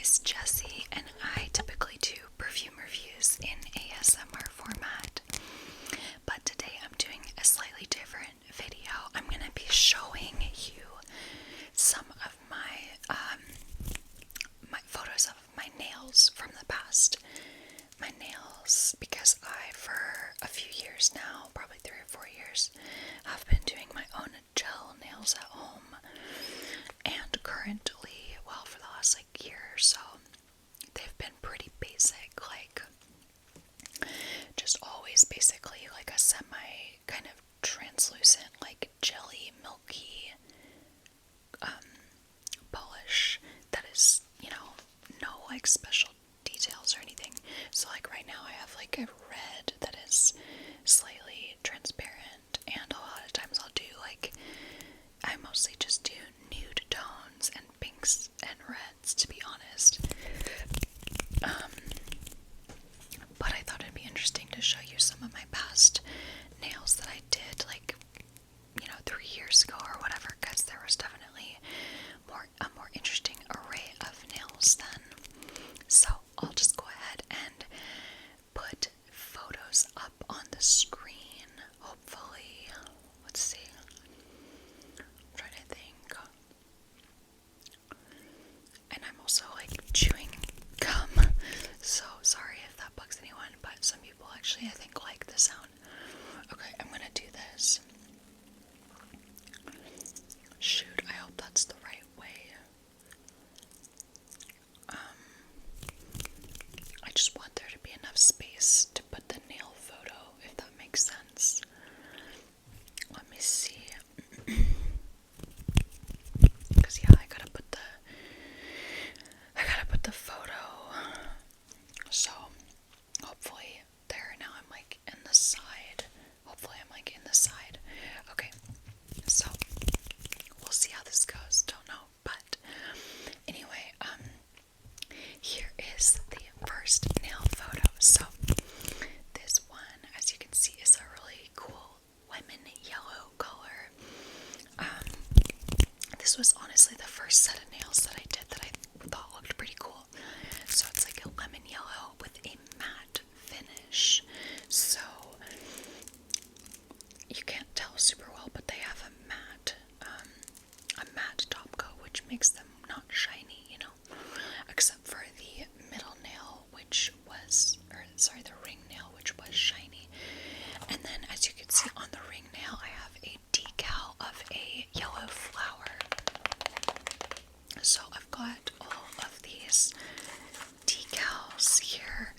is Jessie, and I typically do perfume reviews in ASMR format, but today I'm doing a slightly different video. I'm going to be showing you some of my photos of my nails from the past. My nails, because I, for a few years now, probably 3 or 4 years, have been doing my own gel nails at home. And currently, well, for the last year or so, they've been pretty basic, just always basically like a semi kind of translucent, jelly, milky polish that is, no special details or anything. So right now I have a red that is slightly transparent, and a lot of times I'll do I mostly just do nude tones and pinks and reds, to be honest. But I thought it'd be interesting to show you some of my past nails that I did 3 years ago or whatever, because there was definitely a more interesting array of nails then. So I'll just go ahead and put photos up on the screen, hopefully. Let's see. I'm trying to think. And I'm also chewing gum, so sorry if that bugs anyone, but some people actually I think like the sound. Okay, I'm gonna do this. Shoot, I hope that's the right way. I just want there to be enough space to put the nail photo, if that makes sense. Let me see. Because yeah, I gotta put the photo. So hopefully there. Now I'm in the side. Hopefully I'm in the side. Okay, so we'll see how this goes. Don't know, but anyway, here is the first nail photo. So this one, as you can see, is a really cool lemon yellow color. This was honestly the first set of nails that I did that I thought looked pretty cool. So it's a lemon yellow with a matte finish. So you can't tell super well, but they have a matte top coat, which makes them not shiny, except for the middle nail, the ring nail, which was shiny. And then, as you can see on the ring nail, I have a decal of a yellow flower. So I've got all of these decals here.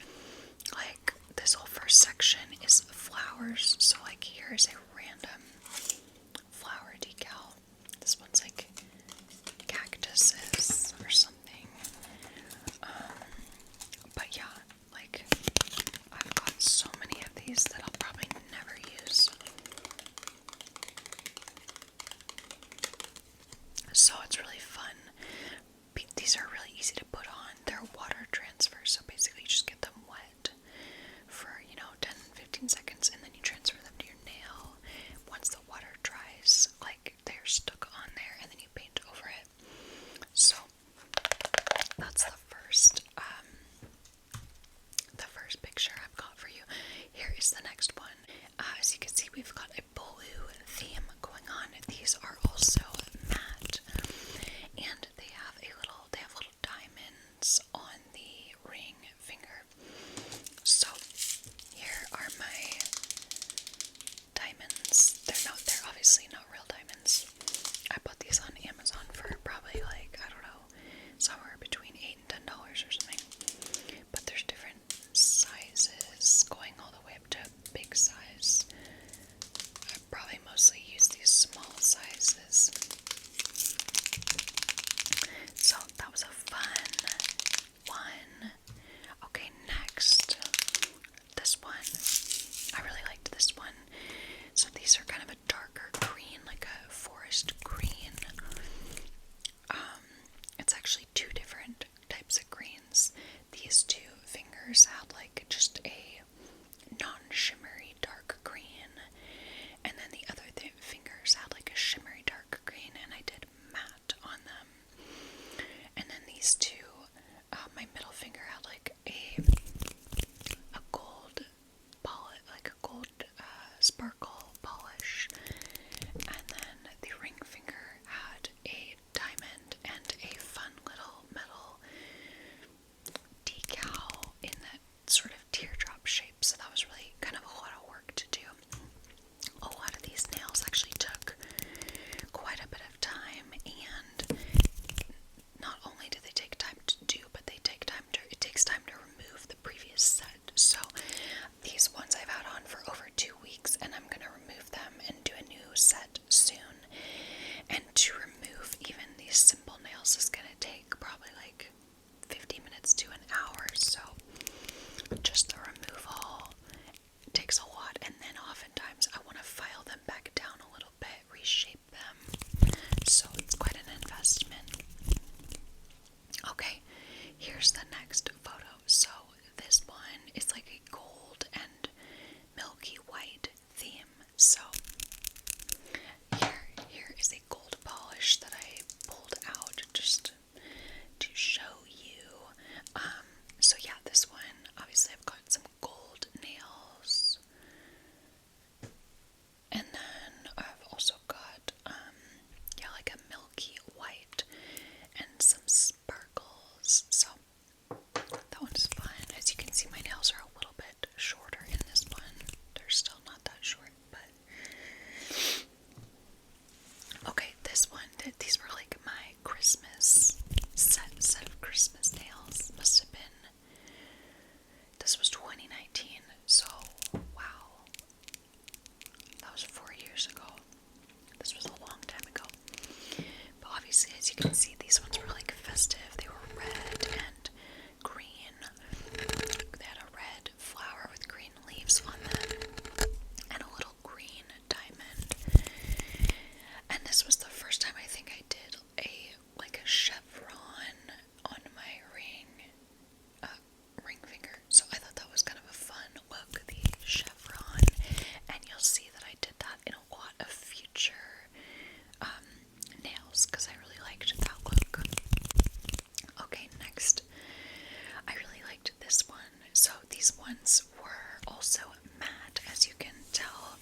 This whole first section is flowers. So here's a random flower decal. This one's cactuses or something. But yeah, I've got so many of these that I'll probably never use. So it's really fun. These are really easy to put on. They're water transfer, so basically you just get them wet for 10-15 seconds, and then you transfer them to your nail. Once the water dries, they're stuck on there, and then you paint over it. So that's the first picture I've got for you. Here is the next one. As you can see, we've got a blue theme going on. These are also matte, and they have little diamonds on the ring finger. these, as you can see, these ones were like festive. They were red and green. They had a red flower with green leaves on them and a little green diamond. And this was the first time I think I did a chevron on my ring finger. So I thought that was kind of a fun look, the chevron. And you'll see that I did that in a lot of future nails because I really liked that look. Okay, next, I really liked this one. So these ones were also matte, as you can tell.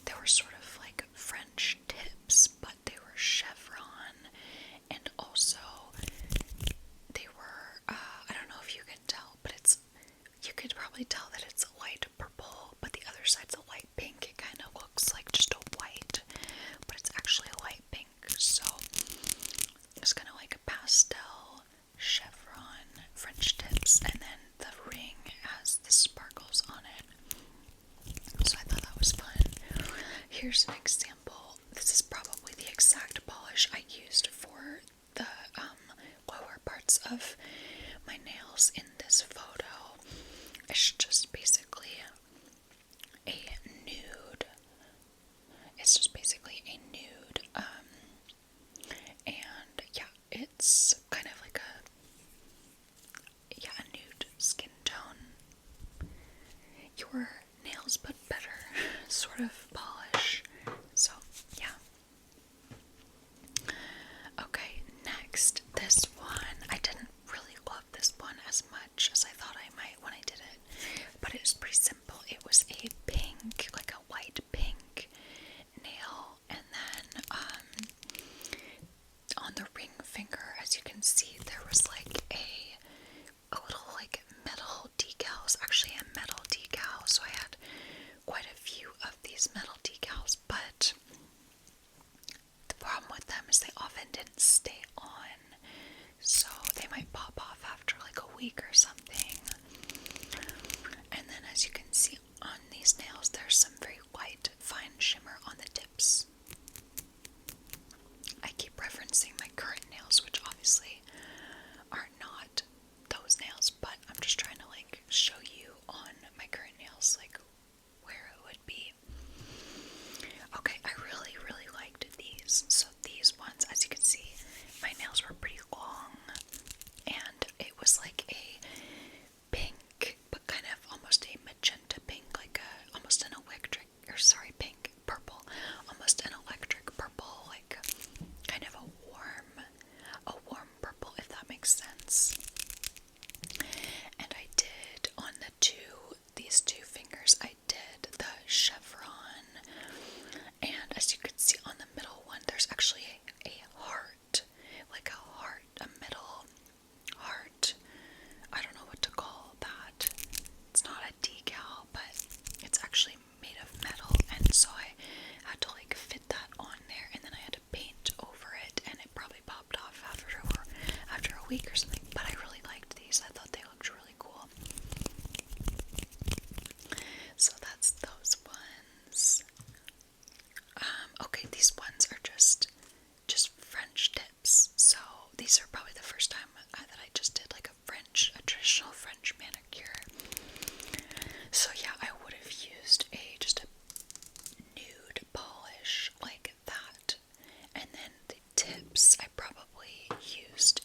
They were sort of like French tips, but they were chevron, and also they were, I don't know if you can tell, but you could probably tell that it's a light purple, but the other side's a light pink. It kind of looks like just a white, but it's actually a light pink. So it's kind of like a pastel chevron French tips, and then the ring has the sparkles on it. So I thought that was fun. Here's an example. This is probably the exact polish I used for the lower parts of my nails in this photo. It's just basically a nude. It's just basically a nude. And yeah, it's kind of like a nude skin tone. Your nails but better sort of polish. So yeah. Okay, next, this one. I didn't really love this one as much as I thought I might when I did it, but it was pretty simple. It was a pink, like a white pink nail, and then on the ring finger, as you can see, there was like a little like metal decals, actually a metal decal, so I had quite a few of these metal decals, but the problem with them is they often didn't stay on, so they might pop off after like a week or something. And then as you can see on these nails, there's some very light, fine shimmer on the tips. I keep referencing my current nails, which obviously are not those nails, but I'm just trying to like show you on my current nails like where it would be. Okay, I really, really liked these. So these ones, as you can see, my nails were pretty long, and it was like a pink, but kind of almost a magenta pink, like almost an electric, or sorry, pink, purple, almost an electric purple, like kind of a warm purple, if that makes sense. And I did on these two fingers, I did the chevron, and as you can see on the middle one, there's actually a heart, like a middle heart. I don't know what to call that. It's not a decal, but it's actually made of metal, and so I had to like fit that on there, and then I had to paint over it, and it probably popped off after a week or something. But I really liked these. I thought they looked really cool. So that's those ones. Okay, these ones are just French tips. So these are probably the first time that I just did like a traditional French manicure. So yeah, I would have used just a nude polish like that, and then the tips I probably used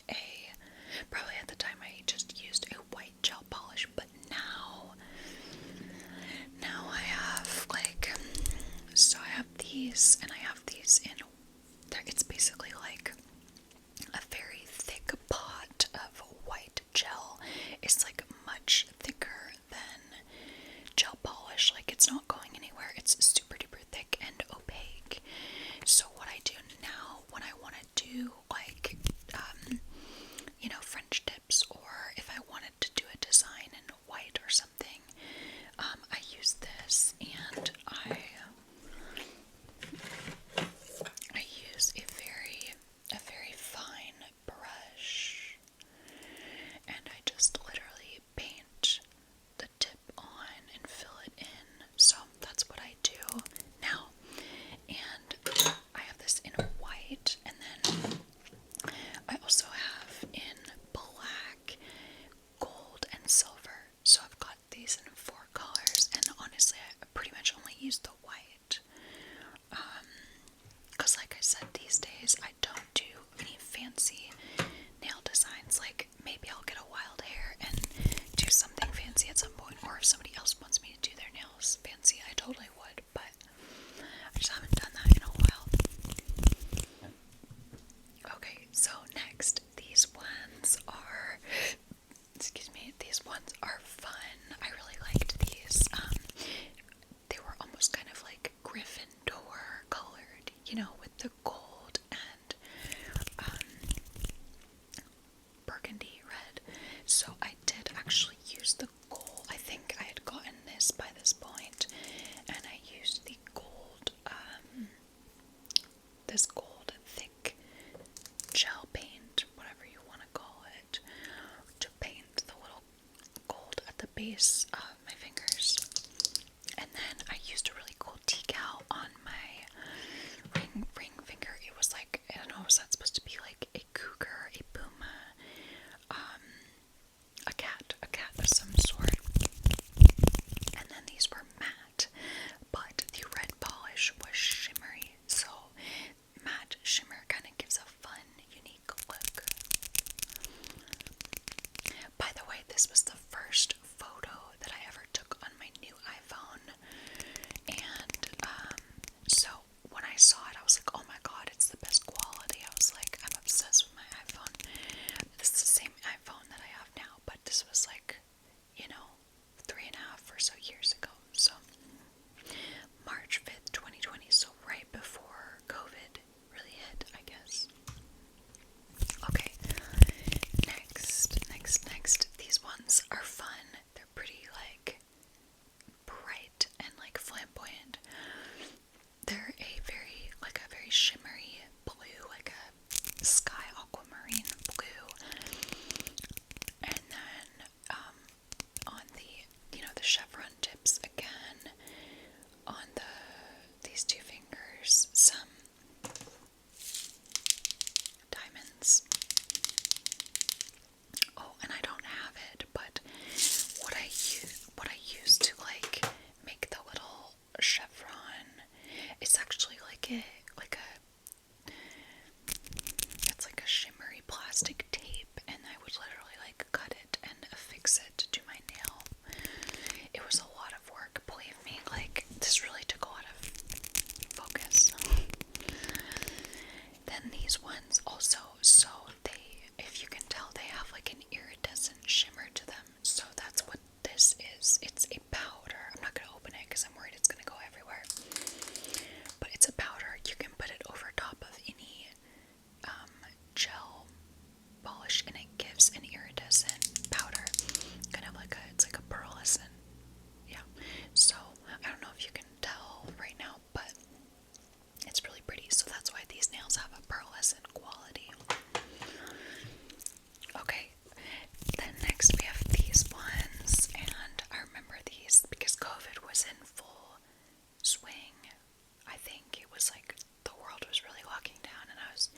ones are, excuse me, these ones are fun. I really liked these. They were almost kind of like Gryffindor colored, you know, with the gold and burgundy red. So I did actually use the gold. I think I had gotten this by this point, and I used the gold, this gold thick gel paint, whatever you want to call it, to paint the little gold at the base of my fingers. And then I used a really cool decal on my ring finger. It was like, I don't know, was that supposed to be like a cougar, a puma, a cat of some sort. And then these were matte, but the red polish was shimmery, so matte shimmer kind of gives a fun, unique look. By the way, this was the first photo that I ever took on my new iPhone, and so when I saw it, I was like, oh my god, it's the best quality. I was like, I'm obsessed with my iPhone. This is the same iPhone that I have now, but this was like, you know, 3.5 or so years ago. So March 5th, 2020, so right before COVID really hit, I guess. Okay, next. These ones are fun. They're pretty like bright and like flamboyant. They're a very shimmery blue, like a sky aquamarine blue. And then on the, you know, the chevron tips again, on these two fingers, some diamonds. Oh, and I don't have it, but what I use to like make the little chevron, it's actually it's like a shimmery plastic tape, and I would literally like cut it and affix it to my nail. It was a lot of work, believe me. Like, this really took a lot of focus. Then these ones also, so they, if you can tell, they have like an iridescent shimmer to them. So that's what this is. It's a powder. I'm not gonna open it because I'm worried it's gonna go everywhere. But it's a powder. You can put it over top of any gel polish, and it gives an iridescent powder, kind of like it's like a pearlescent. Yeah. So I don't know if you can tell right now, but it's really pretty. So that's why these nails have a pearlescent quality. Okay. Then next we have these ones, and I remember these because COVID was in full swing. I think it was like the world was really locking down, and I was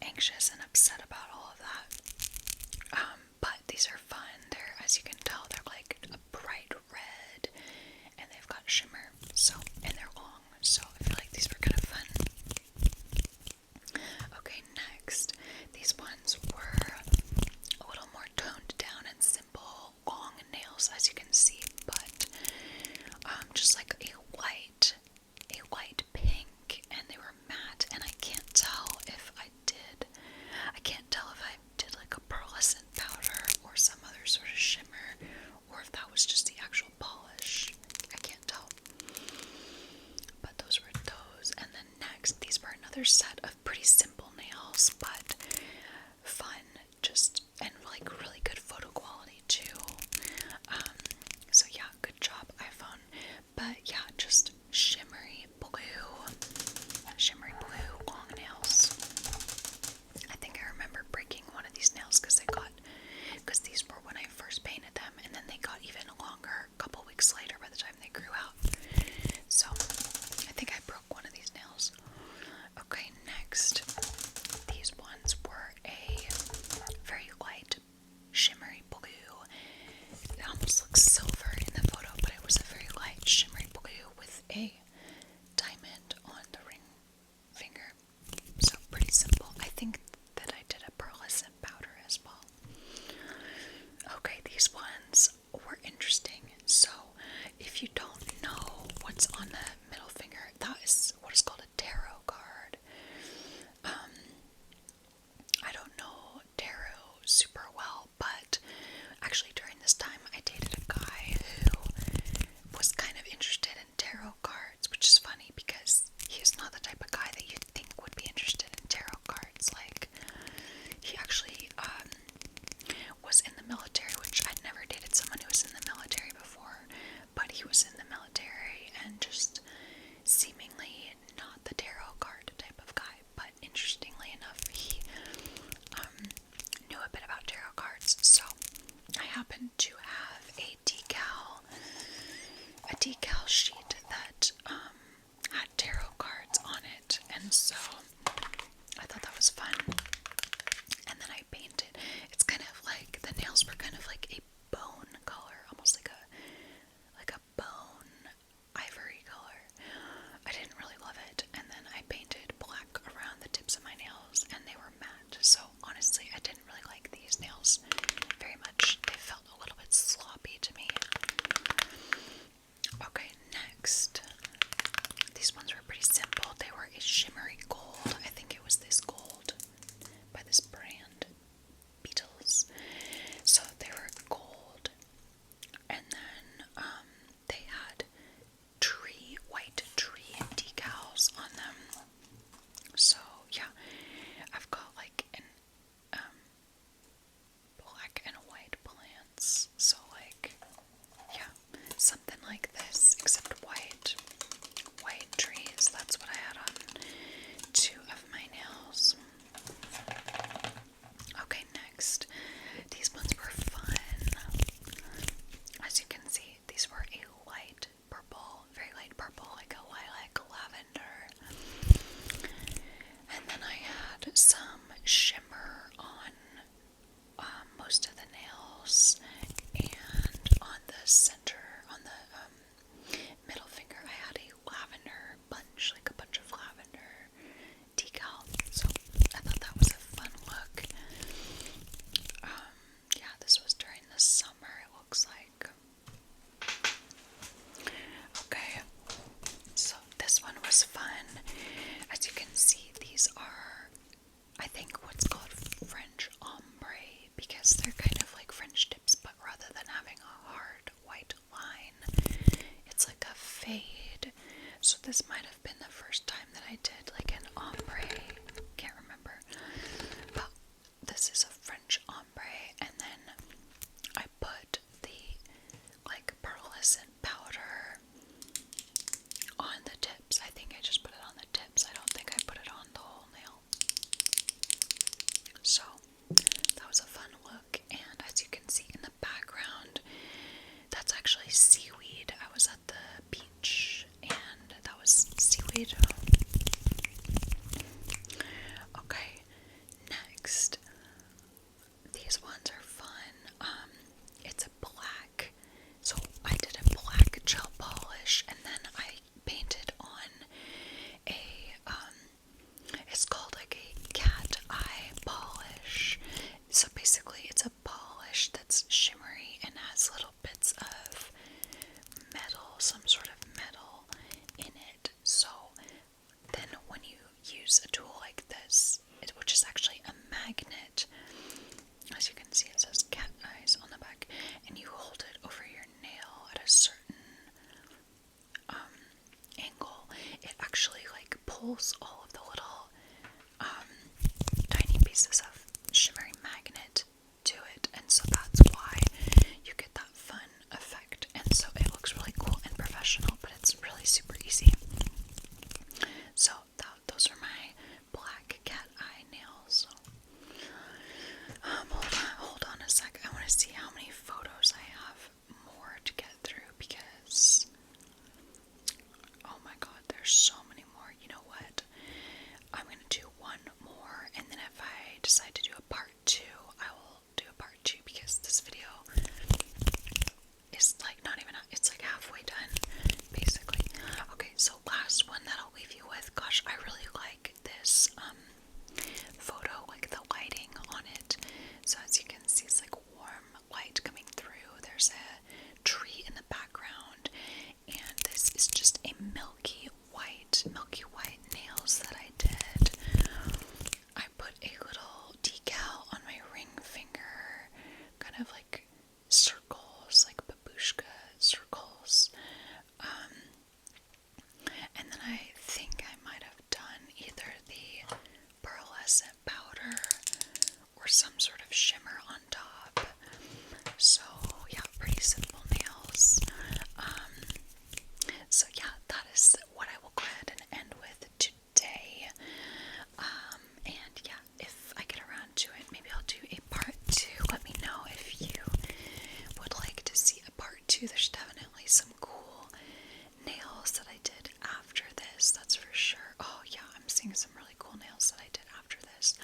anxious and upset about all of that. But these are fun. They're, as you can tell, they're like a bright red, and they've got shimmer. So, and they're long. So I feel like these were kind of fun. Okay, next, these ones were a little more toned down and simple, long nails, as you can see, but just like a light pink, and they were matte, and I can't tell if I did was fun. And then I painted. It's kind of like, the nails were kind of like a bone color, almost like a bone ivory color. I didn't really love it. And then I painted black around the tips of my nails, and they were matte. So honestly, I didn't really like these nails very much. They felt a little bit sloppy to me. Okay, next. These ones were pretty simple. They were a shimmery gold. I think it was this gold by this brand, Beatles. So they were gold, and then they had white tree decals on them. So yeah, I've got like an black and white plants. So like, yeah, something like this, except white trees. That's what I had on 2 of my nails. Okay, next. These ones were fun. As you can see, these were a light purple, very light purple, like a lilac lavender. And then I had some shimmer on most of the nails, and on the center, on the middle finger, I had a lavender bunch, like a bunch of lavender decal. So I thought that was a fun look. Yeah, this was during the summer, it looks like. Okay, so this one was fun. As you can see, these are, I think, what's called French ombre, because they're kind of like French tips, but rather than having a hard white line, it's like a fade. So this might have been the first time that I did like an ombre. Can't remember. But this is a French ombre, and then I put the like pearlescent powder on the tips. I think I just put it on the tips. I don't think I put it on the whole nail. So that was a fun look, and as you can see in the background, that's actually seaweed. I was at the beach, and that was seaweed. Okay, next. These ones are fun. It's a black, so I did a black gel polish, and then I painted on a, it's called like a cat eye polish. So basically it's a polish that's shimmery and has little bits of metal, some sort of metal in it. So then when you use a tool like this, which is actually a magnet, as you can see it says cat eyes on the back, and you hold it over your nail at a certain angle, it actually like pulls all of the little tiny pieces of shimmery magnet to it, and so that's why you get that fun effect. And so it looks really cool and professional, but it's really super easy. So those are my black cat eye nails. Hold on a sec. I want to see how many photos I have more to get through, because oh my god, there's so many more. You know what? I'm gonna do one more, and then if I decide to do a part 2, I will do a part 2, because this video is like not even, it's like halfway done, basically. Okay, so last one that I'll leave you with. Gosh, I really like this photo, like the lighting on it. So as you can see, it's like warm light coming through. There's a tree in the background, and this is just a milky white nails that I did. I put a little decal on my ring finger, kind of like circles, like babushka circles. And then I think I might have done either the pearlescent powder or some sort of shimmer on top. So yeah, pretty simple nails. So yeah, that is what I will go ahead and end with today. And yeah, if I get around to it, maybe I'll do a part 2. Let me know if you would like to see a part 2. There's definitely some cool nails that I did after this, that's for sure. Oh yeah, I'm seeing some really cool nails that I did after this.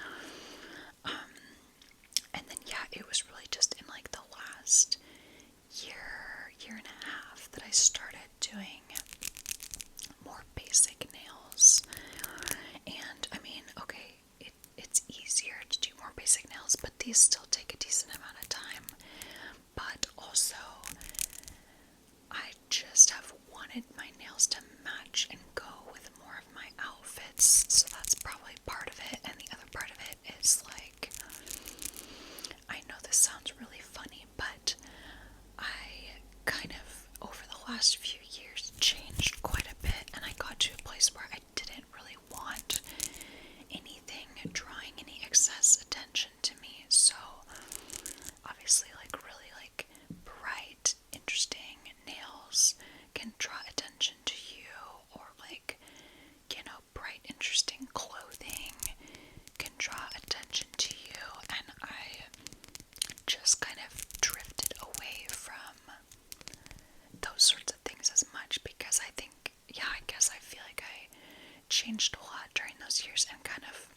these still take a decent amount of time, but also I just have wanted my nails to match and go with more of my outfits, so that's probably part of it. And the other part of it is like, I know this sounds really funny, but I kind of, over the last few years, changed quite a bit, and I got to a place where I didn't really want anything drawing any excess attention to me. So obviously, like, really like bright, interesting nails can draw attention to you, or like, you know, bright, interesting clothing can draw attention to you, and I just kind of drifted away from those sorts of things as much, because I think, yeah, I guess I feel like I changed a lot during those years and kind of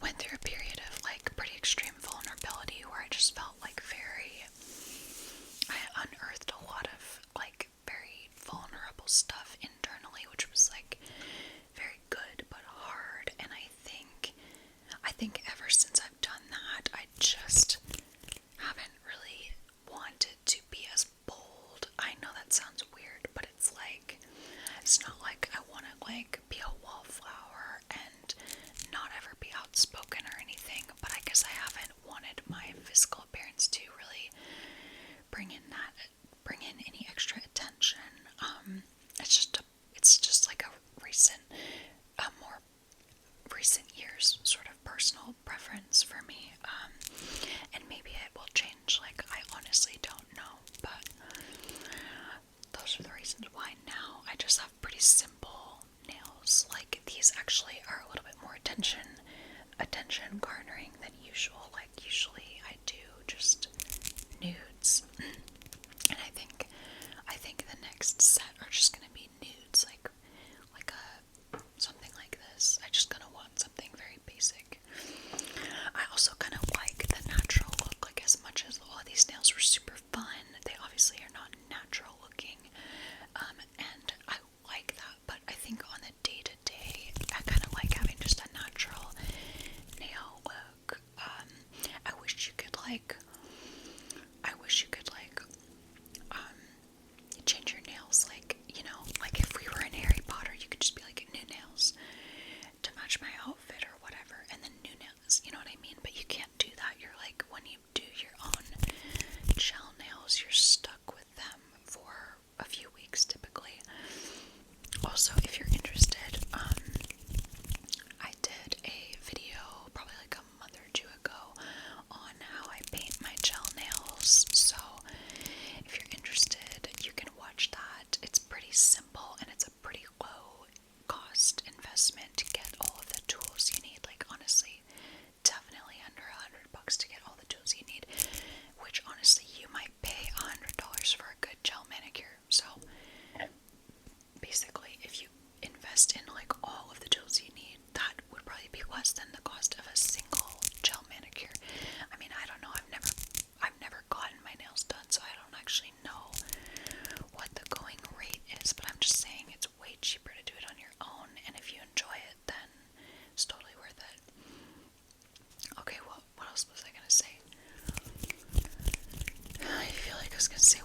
went through a period of like pretty extreme vulnerability where I just felt like I unearthed a lot of like very vulnerable stuff internally, which was like very good but hard. And I think ever since I've done that, I just haven't really wanted to be as bold. I know that sounds weird, but it's like, it's not like I want to like be a wallflower and not ever be outspoken or anything, but I guess I haven't wanted my physical appearance to really bring in any extra attention. It's just like a more recent years sort of personal preference for me. And maybe it will change, like, I honestly don't know, but those are the reasons why now I just have pretty simple nails. Like, these actually are a little bit more attention garnering than usual. Like, usually I do just nudes, and I think the next set are just gonna be nudes, like a something like this. I just gonna want something very basic. I also kind of like the natural look. Like, as much as all of these nails were super fun, they obviously are not natural looking, and I like that. But I think on the day-to-day, I kind of like having just a natural nail look. I wish you could like change your nails, like, you know, like if we were in Harry Potter, you could just be like, new nails to match my outfit or whatever, and then new nails, you know what I mean? But you can't do that. You're like, when you do your own gel nails, you're stuck with them for a few weeks typically. Also, if you're interested, I did a video probably like a month or two ago on how I paint my gel nails, so if you're interested, you can watch that. It's pretty simple, and it's a pretty low cost investment to get all of the tools you need. Like, honestly, definitely under $100 to get all the tools you need, which honestly you might pay $100 for a good gel manicure. So basically, if you invest in like all of the tools you need, that would probably be less than the cost of a single gel manicure. I mean, I don't know, I've never gotten my nails done, so I don't actually know what the going rate is, but I'm just saying it's way cheaper to do it on your own, and if you enjoy it, then it's totally worth it. Okay, well, what else was I gonna say? I feel like I was gonna say